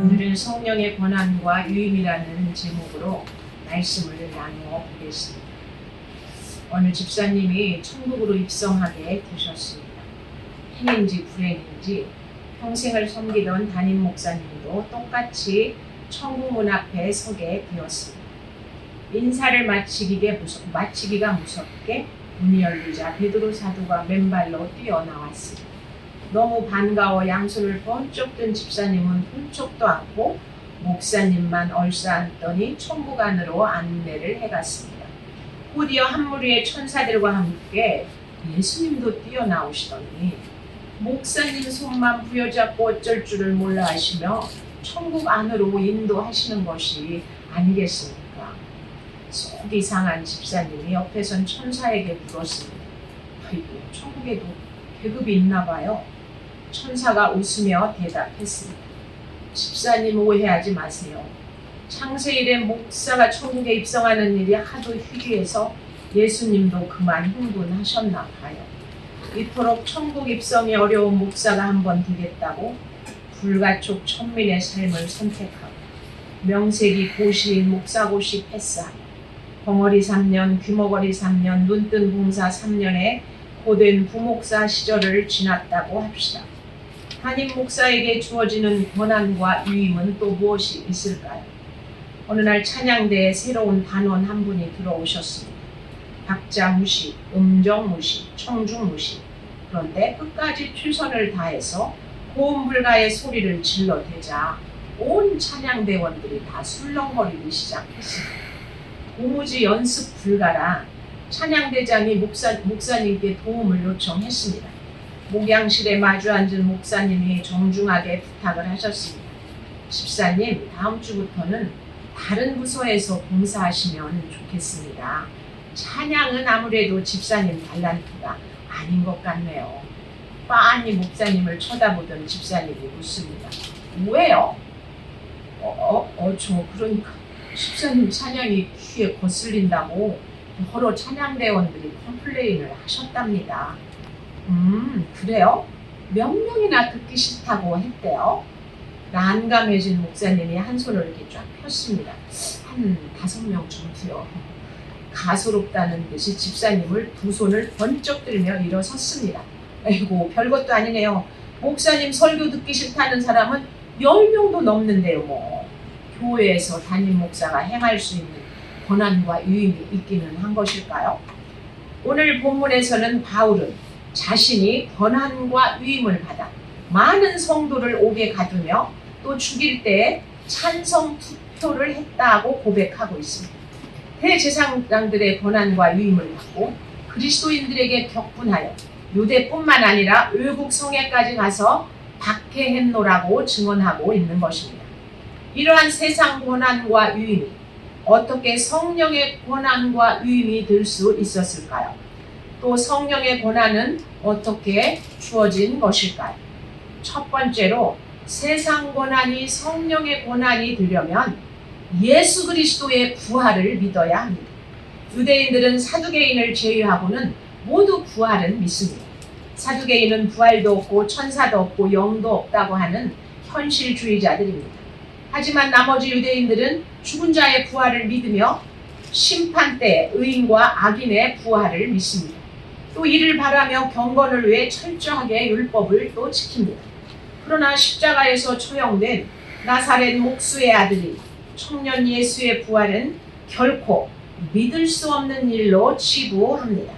오늘은 성령의 권한과 유임이라는 제목으로 말씀을 나누어 보겠습니다. 어느 집사님이 천국으로 입성하게 되셨습니다. 행인지 불행인지 평생을 섬기던 담임 목사님도 똑같이 천국 문 앞에 서게 되었습니다. 인사를 마치기가 무섭게 문이 열리자 베드로 사도가 맨발로 뛰어나왔습니다. 너무 반가워 양손을 번쩍 든 집사님은 훌쩍도 않고 목사님만 얼싸안더니 천국 안으로 안내를 해갔습니다. 곧이어 한 무리의 천사들과 함께 예수님도 뛰어나오시더니 목사님 손만 부여잡고 어쩔 줄을 몰라 하시며 천국 안으로 인도하시는 것이 아니겠습니까? 속이 상한 집사님이 옆에 선 천사에게 물었습니다. 아이고, 천국에도 계급이 있나 봐요. 천사가 웃으며 대답했습니다. 집사님 오해하지 마세요. 창세 이래 목사가 천국에 입성하는 일이 하도 희귀해서 예수님도 그만 흥분하셨나 봐요. 이토록 천국 입성이 어려운 목사가 한번 되겠다고 불가촉 천민의 삶을 선택하고 명색이 고시인 목사고시 패스하고 벙어리 3년, 귀머거리 3년, 눈뜬 봉사 3년에 고된 부목사 시절을 지났다고 합시다. 담임 목사에게 주어지는 권한과 유임은 또 무엇이 있을까요? 어느 날 찬양대에 새로운 단원 한 분이 들어오셨습니다. 박자 무시, 음정 무시, 청중 무시. 그런데 끝까지 최선을 다해서 고음 불가의 소리를 질러대자 온 찬양대원들이 다 술렁거리기 시작했습니다. 도무지 연습 불가라 찬양대장이 목사님께 도움을 요청했습니다. 목양실에 마주 앉은 목사님이 정중하게 부탁을 하셨습니다. 집사님, 다음 주부터는 다른 부서에서 봉사하시면 좋겠습니다. 찬양은 아무래도 집사님 달란트가 아닌 것 같네요. 빤히 목사님을 쳐다보던 집사님이 묻습니다. 왜요? 그러니까 집사님 찬양이 귀에 거슬린다고 여러 찬양대원들이 컴플레인을 하셨답니다. 그래요? 몇 명이나 듣기 싫다고 했대요? 난감해진 목사님이 한 손을 이렇게 쫙 폈습니다. 한 5명 정도요. 가소롭다는 듯이 집사님을 두 손을 번쩍 들며 일어섰습니다. 아이고, 별것도 아니네요. 목사님 설교 듣기 싫다는 사람은 10명도 넘는데요, 뭐. 교회에서 담임 목사가 행할 수 있는 권한과 유임이 있기는 한 것일까요? 오늘 본문에서는 바울은 자신이 권한과 유임을 받아 많은 성도를 옥에 가두며 또 죽일 때 찬성 투표를 했다고 고백하고 있습니다. 대제사장들의 권한과 유임을 받고 그리스도인들에게 격분하여 유대뿐만 아니라 외국 성에까지 가서 박해했노라고 증언하고 있는 것입니다. 이러한 세상 권한과 유임이 어떻게 성령의 권한과 유임이 될 수 있었을까요? 또 성령의 권한은 어떻게 주어진 것일까요? 첫 번째로 세상 권한이 성령의 권한이 되려면 예수 그리스도의 부활을 믿어야 합니다. 유대인들은 사두개인을 제외하고는 모두 부활은 믿습니다. 사두개인은 부활도 없고 천사도 없고 영도 없다고 하는 현실주의자들입니다. 하지만 나머지 유대인들은 죽은 자의 부활을 믿으며 심판 때 의인과 악인의 부활을 믿습니다. 또 이를 바라며 경건을 위해 철저하게 율법을 또 지킵니다. 그러나 십자가에서 처형된 나사렛 목수의 아들이 청년 예수의 부활은 결코 믿을 수 없는 일로 치부합니다.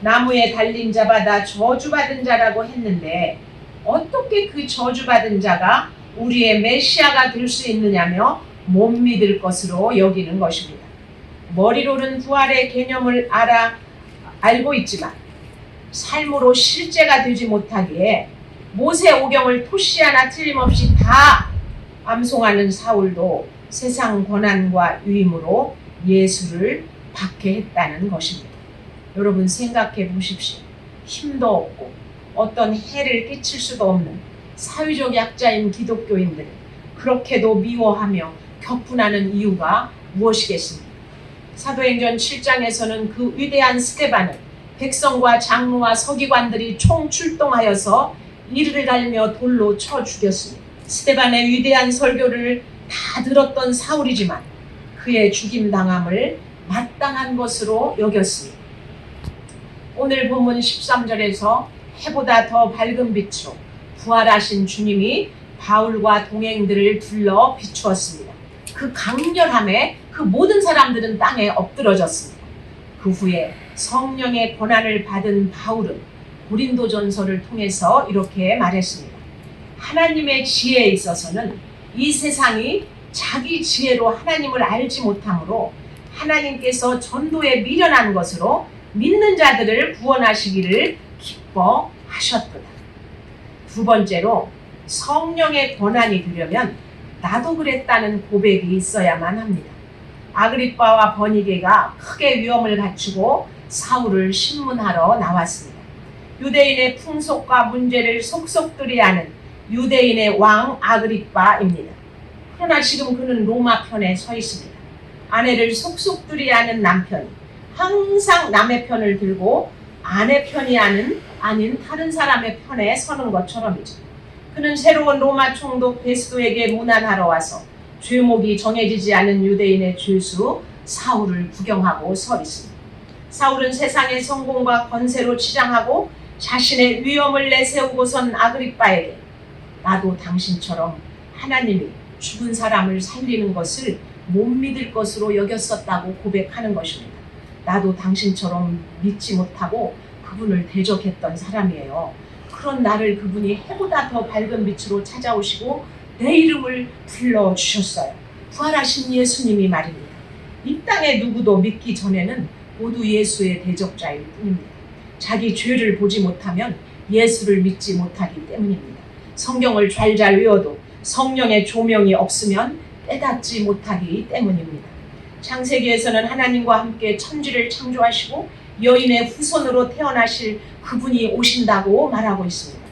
나무에 달린 자마다 저주받은 자라고 했는데 어떻게 그 저주받은 자가 우리의 메시아가 될 수 있느냐며 못 믿을 것으로 여기는 것입니다. 머리로는 부활의 개념을 알고 있지만 삶으로 실제가 되지 못하기에 모세 오경을 토시 하나 틀림없이 다 암송하는 사울도 세상 권한과 유임으로 예수를 박해했다는 것입니다. 여러분 생각해 보십시오. 힘도 없고 어떤 해를 끼칠 수도 없는 사회적 약자인 기독교인들을 그렇게도 미워하며 격분하는 이유가 무엇이겠습니까? 사도행전 7장에서는 그 위대한 스데반을 백성과 장로와 서기관들이 총 출동하여서 이를 갈며 돌로 쳐 죽였습니다. 스데반의 위대한 설교를 다 들었던 사울이지만 그의 죽임당함을 마땅한 것으로 여겼습니다. 오늘 본문 13절에서 해보다 더 밝은 빛으로 부활하신 주님이 바울과 동행들을 불러 비추었습니다. 그 강렬함에 그 모든 사람들은 땅에 엎드러졌습니다. 그 후에 성령의 권한을 받은 바울은 고린도전서를 통해서 이렇게 말했습니다. 하나님의 지혜에 있어서는 이 세상이 자기 지혜로 하나님을 알지 못하므로 하나님께서 전도에 미련한 것으로 믿는 자들을 구원하시기를 기뻐하셨도다. 두 번째로 성령의 권한이 되려면 나도 그랬다는 고백이 있어야만 합니다. 아그리빠와 버니게가 크게 위험을 갖추고 사울을 신문하러 나왔습니다. 유대인의 풍속과 문제를 속속들이 아는 유대인의 왕 아그리빠입니다. 그러나 지금 그는 로마 편에 서 있습니다. 아내를 속속들이 아는 남편이 항상 남의 편을 들고 아내 편이 아닌 다른 사람의 편에 서는 것처럼이죠. 그는 새로운 로마 총독 베스도에게 문안하러 와서 죄목이 정해지지 않은 유대인의 죄수 사울을 구경하고 서 있습니다. 사울은 세상의 성공과 권세로 치장하고 자신의 위엄을 내세우고선 아그리빠에게 나도 당신처럼 하나님이 죽은 사람을 살리는 것을 못 믿을 것으로 여겼었다고 고백하는 것입니다. 나도 당신처럼 믿지 못하고 그분을 대적했던 사람이에요. 그런 나를 그분이 해보다 더 밝은 빛으로 찾아오시고 내 이름을 불러주셨어요. 부활하신 예수님이 말입니다. 이 땅에 누구도 믿기 전에는 모두 예수의 대적자일 뿐입니다. 자기 죄를 보지 못하면 예수를 믿지 못하기 때문입니다. 성경을 잘잘 외워도 성령의 조명이 없으면 깨닫지 못하기 때문입니다. 창세기에서는 하나님과 함께 천지를 창조하시고 여인의 후손으로 태어나실 그분이 오신다고 말하고 있습니다.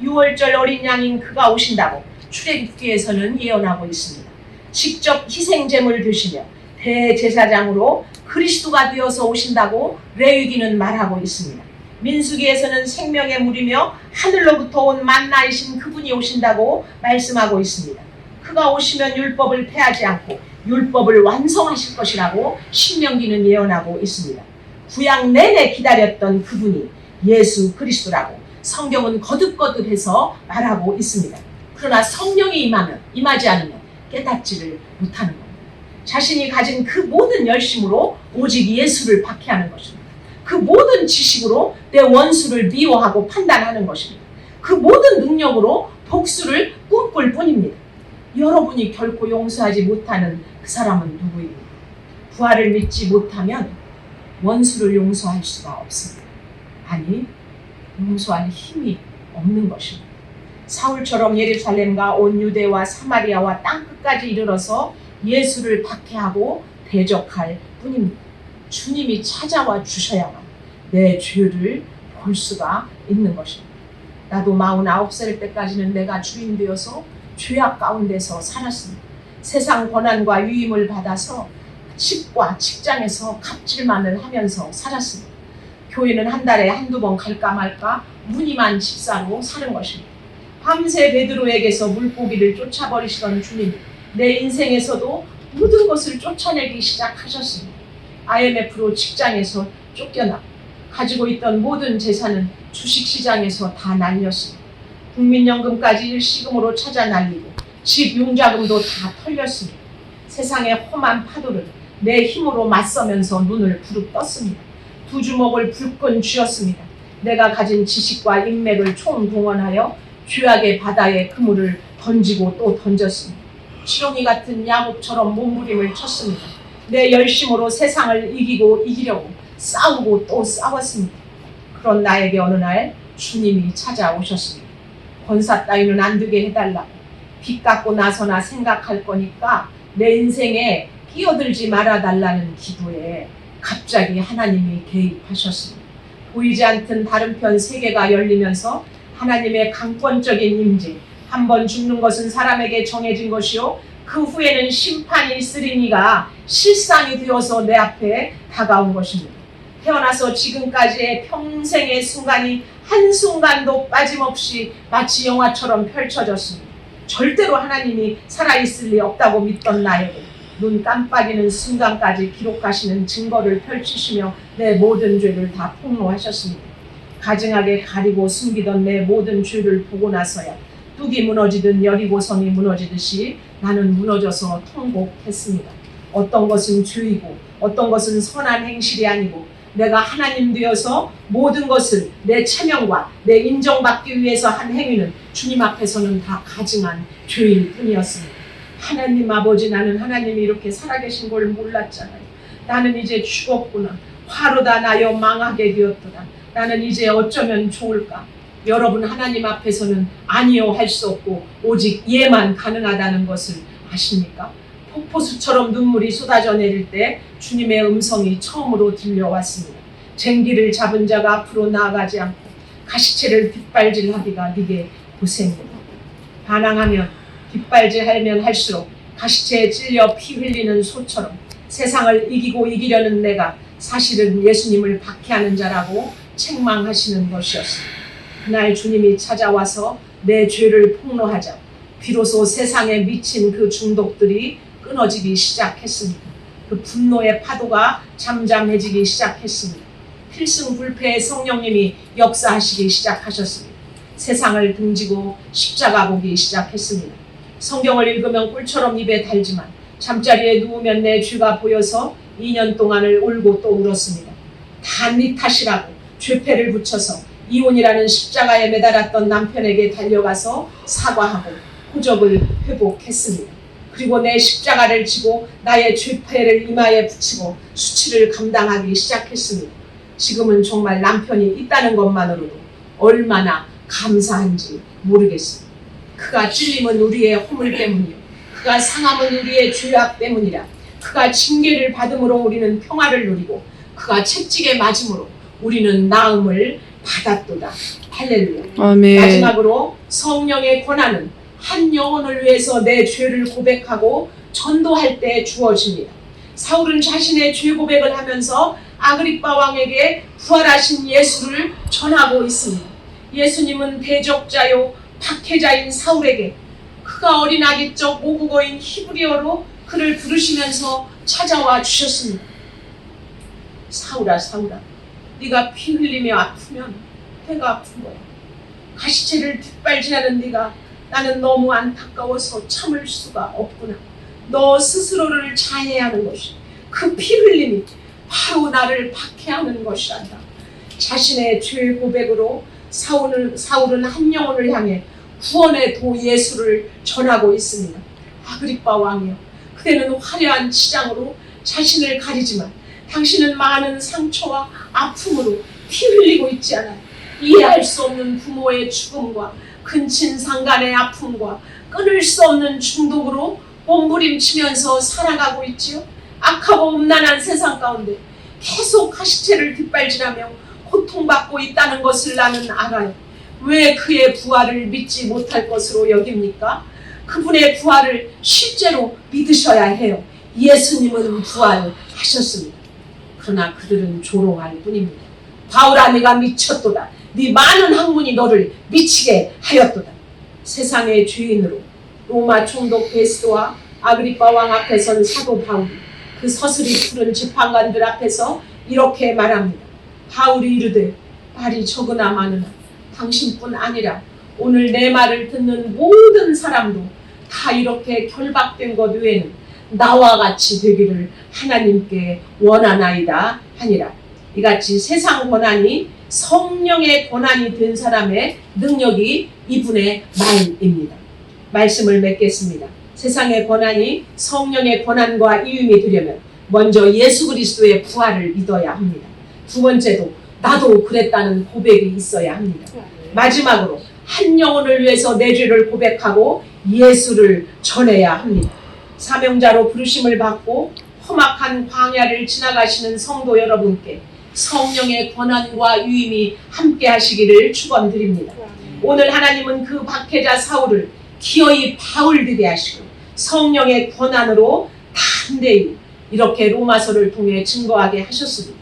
6월절 어린 양인 그가 오신다고 출애굽기에서는 예언하고 있습니다. 직접 희생제물 되시며 대제사장으로 그리스도가 되어서 오신다고 레위기는 말하고 있습니다. 민수기에서는 생명의 물이며 하늘로부터 온 만나이신 그분이 오신다고 말씀하고 있습니다. 그가 오시면 율법을 폐하지 않고 율법을 완성하실 것이라고 신명기는 예언하고 있습니다. 구약 내내 기다렸던 그분이 예수 그리스도라고 성경은 거듭거듭해서 말하고 있습니다. 그러나 성령이 임하지 않으면 깨닫지를 못하는 겁니다. 자신이 가진 그 모든 열심으로 오직 예수를 박해하는 것입니다. 그 모든 지식으로 내 원수를 미워하고 판단하는 것입니다. 그 모든 능력으로 복수를 꿈꿀 뿐입니다. 여러분이 결코 용서하지 못하는 그 사람은 누구입니까? 부활을 믿지 못하면 원수를 용서할 수가 없습니다. 아니, 용서할 힘이 없는 것입니다. 사울처럼 예루살렘과 온 유대와 사마리아와 땅끝까지 이르러서 예수를 박해하고 대적할 뿐입니다. 주님이 찾아와 주셔야만 내 죄를 볼 수가 있는 것입니다. 나도 49살 때까지는 내가 주인 되어서 죄악 가운데서 살았습니다. 세상 권한과 유임을 받아서 집과 직장에서 갑질만을 하면서 살았습니다. 교회는 한 달에 한두 번 갈까 말까 무늬만 집사로 사는 것입니다. 밤새 베드로에게서 물고기를 쫓아버리시던 주님이 내 인생에서도 모든 것을 쫓아내기 시작하셨습니다. IMF로 직장에서 쫓겨나 가지고 있던 모든 재산은 주식시장에서 다 날렸습니다. 국민연금까지 일시금으로 찾아 날리고 집 융자금도 다 털렸습니다. 세상의 험한 파도를 내 힘으로 맞서면서 눈을 부릅 떴습니다. 두 주먹을 불끈 쥐었습니다. 내가 가진 지식과 인맥을 총동원하여 죄악의 바다에 그물을 던지고 또 던졌습니다. 지렁이 같은 야곱처럼 몸부림을 쳤습니다. 내 열심으로 세상을 이기려고 싸우고 또 싸웠습니다. 그런 나에게 어느 날 주님이 찾아오셨습니다. 권사 따위는 안 되게 해달라고. 빚 갚고 나서나 생각할 거니까 내 인생에 끼어들지 말아달라는 기도에 갑자기 하나님이 개입하셨습니다. 보이지 않던 다른 편 세계가 열리면서 하나님의 강권적인 임재, 한 번 죽는 것은 사람에게 정해진 것이요 그 후에는 심판이 있으리니가 실상이 되어서 내 앞에 다가온 것입니다. 태어나서 지금까지의 평생의 순간이 한순간도 빠짐없이 마치 영화처럼 펼쳐졌습니다. 절대로 하나님이 살아있을 리 없다고 믿던 나에게 눈 깜빡이는 순간까지 기록하시는 증거를 펼치시며 내 모든 죄를 다 폭로하셨습니다. 가증하게 가리고 숨기던 내 모든 죄를 보고 나서야 뚝이 무너지듯 여리고성이 무너지듯이 나는 무너져서 통곡했습니다. 어떤 것은 죄이고 어떤 것은 선한 행실이 아니고 내가 하나님 되어서 모든 것을 내 체면과 내 인정받기 위해서 한 행위는 주님 앞에서는 다 가증한 죄일 뿐이었습니다. 하나님 아버지, 나는 하나님이 이렇게 살아계신 걸 몰랐잖아요. 나는 이제 죽었구나. 화로다 나여 망하게 되었도다. 나는 이제 어쩌면 좋을까. 여러분, 하나님 앞에서는 아니요 할 수 없고 오직 예만 가능하다는 것을 아십니까? 폭포수처럼 눈물이 쏟아져 내릴 때 주님의 음성이 처음으로 들려왔습니다. 쟁기를 잡은 자가 앞으로 나아가지 않고 가시체를 뒷발질하기가 네게 고생이다. 반항하면 뒷발질하면 할수록 가시체에 찔려 피 흘리는 소처럼 세상을 이기고 이기려는 내가 사실은 예수님을 박해하는 자라고 책망하시는 것이었습니다. 그날 주님이 찾아와서 내 죄를 폭로하자 비로소 세상에 미친 그 중독들이 끊어지기 시작했습니다. 그 분노의 파도가 잠잠해지기 시작했습니다. 필승불패의 성령님이 역사하시기 시작하셨습니다. 세상을 등지고 십자가 보기 시작했습니다. 성경을 읽으면 꿀처럼 입에 달지만 잠자리에 누우면 내 죄가 보여서 2년 동안을 울고 또 울었습니다. 다 네 탓이라고 죄패를 붙여서 이혼이라는 십자가에 매달았던 남편에게 달려가서 사과하고 호적을 회복했습니다. 그리고 내 십자가를 지고 나의 죄패를 이마에 붙이고 수치를 감당하기 시작했습니다. 지금은 정말 남편이 있다는 것만으로도 얼마나 감사한지 모르겠습니다. 그가 찔림은 우리의 허물 때문이요, 그가 상함은 우리의 죄악 때문이라. 그가 징계를 받음으로 우리는 평화를 누리고 그가 채찍에 맞음으로 우리는 나음을 받았도다. 할렐루야. 아멘. 마지막으로 성령의 권한은 한 영혼을 위해서 내 죄를 고백하고 전도할 때 주어집니다. 사울은 자신의 죄 고백을 하면서 아그리빠 왕에게 부활하신 예수를 전하고 있습니다. 예수님은 대적자요 박해자인 사울에게 그가 어린아기적 모국어인 히브리어로 그를 부르시면서 찾아와 주셨습니다. 사울아, 사울아, 네가 피 흘리며 아프면 배가 아픈 거야. 가시체를 뒷발질하는 네가 나는 너무 안타까워서 참을 수가 없구나. 너 스스로를 자해하는 것이, 그 피 흘림이 바로 나를 박해하는 것이란다. 자신의 죄 고백으로 사울은 한 영혼을 향해 구원의 도 예수를 전하고 있습니다. 아그리빠 왕이여, 그대는 화려한 치장으로 자신을 가리지만 당신은 많은 상처와 아픔으로 피 흘리고 있지 않아요. 이해할 수 없는 부모의 죽음과 근친 상간의 아픔과 끊을 수 없는 중독으로 몸부림치면서 살아가고 있지요. 악하고 음란한 세상 가운데 계속 가시체를 뒷발질하며 고통받고 있다는 것을 나는 알아요. 왜 그의 부활을 믿지 못할 것으로 여깁니까? 그분의 부활을 실제로 믿으셔야 해요. 예수님은 부활하셨습니다. 그러나 그들은 조롱할 뿐입니다. 바울아, 네가 미쳤도다. 네 많은 학문이 너를 미치게 하였도다. 세상의 죄인으로 로마 총독 베스도와 아그리빠 왕 앞에 선 사도 바울이 그 서슬이 푸른 재판관들 앞에서 이렇게 말합니다. 바울이 이르되 말이 적으나 많으나 당신뿐 아니라 오늘 내 말을 듣는 모든 사람도 다 이렇게 결박된 것 외에는 나와 같이 되기를 하나님께 원하나이다 하니라. 이같이 세상 권한이 성령의 권한이 된 사람의 능력이 이분의 말입니다. 말씀을 맺겠습니다. 세상의 권한이 성령의 권한과 이음이 되려면 먼저 예수 그리스도의 부활을 믿어야 합니다. 두 번째도 나도 그랬다는 고백이 있어야 합니다. 마지막으로 한 영혼을 위해서 내 죄를 고백하고 예수를 전해야 합니다. 사명자로 부르심을 받고 험악한 광야를 지나가시는 성도 여러분께 성령의 권한과 유임이 함께 하시기를 축원드립니다. 오늘 하나님은 그 박해자 사울을 기어이 바울 되게 하시고 성령의 권한으로 담대히 이렇게 로마서를 통해 증거하게 하셨습니다.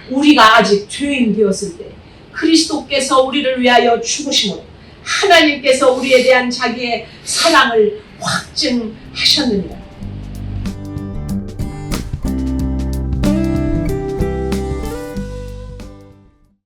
우리가 아직 죄인 되었을 때 그리스도께서 우리를 위하여 죽으심으로 하나님께서 우리에 대한 자기의 사랑을 확증하셨느니라.